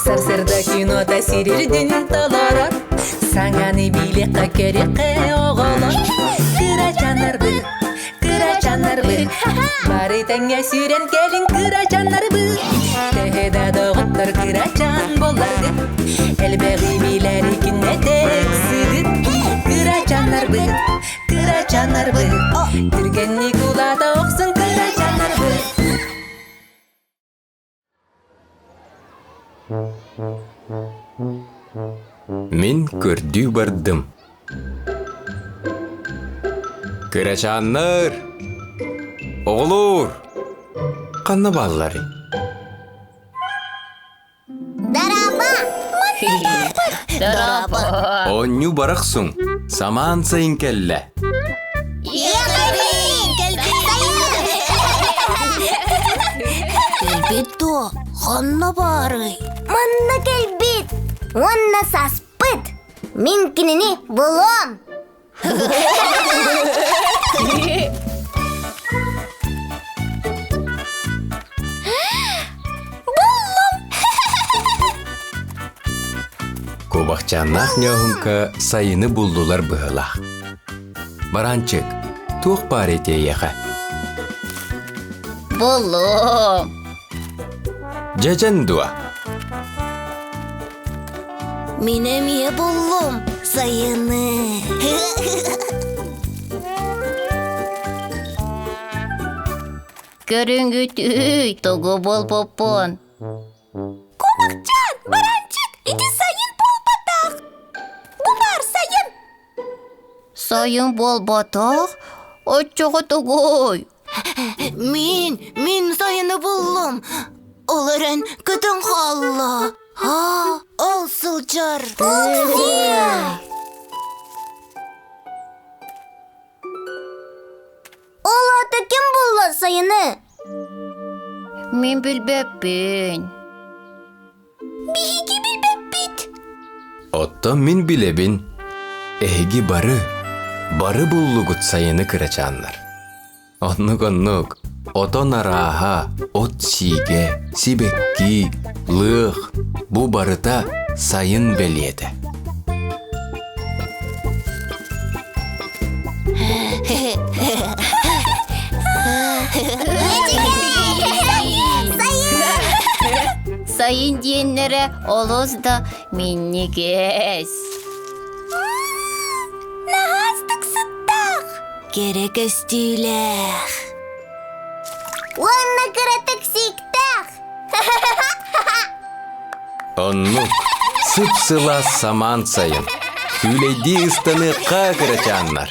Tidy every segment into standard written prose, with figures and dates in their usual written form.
Сарсырда кино тәсирирдин толорор, саңаны биликка керекке оголор. Кырачанарбы, бары тәңгә сүрен келин кырачанарбы. Тәһедә догыттар кырачан болларды, әлбәги биләри кинне тексидит. Кырачанарбы, түргенни кулата оксын кырачанарбы. Мен көрдүү бардым. Кырачаннар, оғлур, қанна баллары. Дарапа. Онню барақсың, саман сайын кәллә. Кэлбитто, ханна бары. Манна кэлбит, онна саспыт. Мин кинини булом. Кубақчаннақ нёхынка сайыны булдулар бұғылақ. Баранчык, туқ бар етейеға. Булом. Жажан дуа. Минемие булом сайыны. Көрүнгүтүй тогу бол попон. Комакчан, баранчык, иди сайын бол батак. Бу бар сайын. Сайын бол батак? Оччого тогой. Мин сайыны буллум. Оларын күтін қалла. Ол сылжар. Ол аты кім болла сайыны? Мен білбеппін. Биһиги білбеппит. Отто мен билебин. Эги бары буллугут сайыны кырачаннар. Оннук, отон араха, от сиге, сибекки, лых, бу барыта сайын беледі. Sayın diyenlere oluz da minnigez. Nahastık sıttak. Gerek östüler. Onunla kıratık siktak. Оннук, сып-сыла саман сайын. Күлейди ыстаны кырачаннар.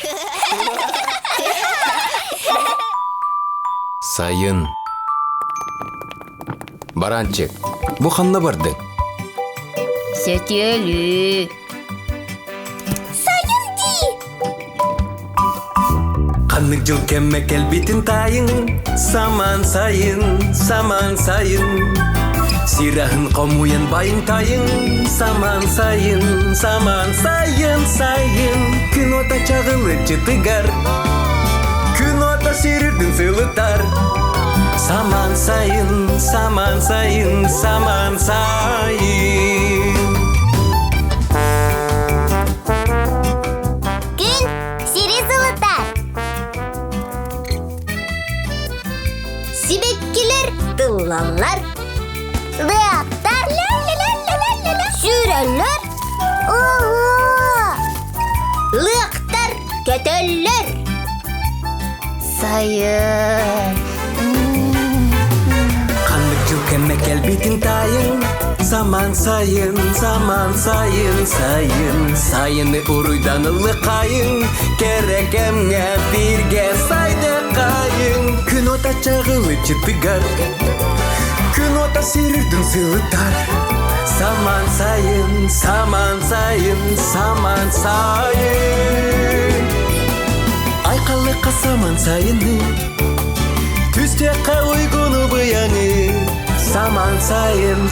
Сайын. Баранчык, бу ханна бардың? Сөтелі. Sayın di. Қанық жыл кәмме кәлбетін тайын, саман сайын. Сирахын қомуян байын тайын, саман сайын. Күн ота чағылы жытыгар, күн ота сирірдің сылытар. Саман сайын. Gün siri zılıtar. Sibekkiler dıllalar. Lıyaktar süreller. Lıyaktar kötüller. Sayın. Қанық жыл кәмме кәлбетін тайын, саман сайын. Сайыны ұруйдан ұлы қайын, керек әмне бірге сайды қайын. Күн ота чағылы жытыгар, күн ота сирірдің сылытар. Саман сайын. Айқалы қасаман сайыны, Түсте қауйгуну бұяны. Саман сайын.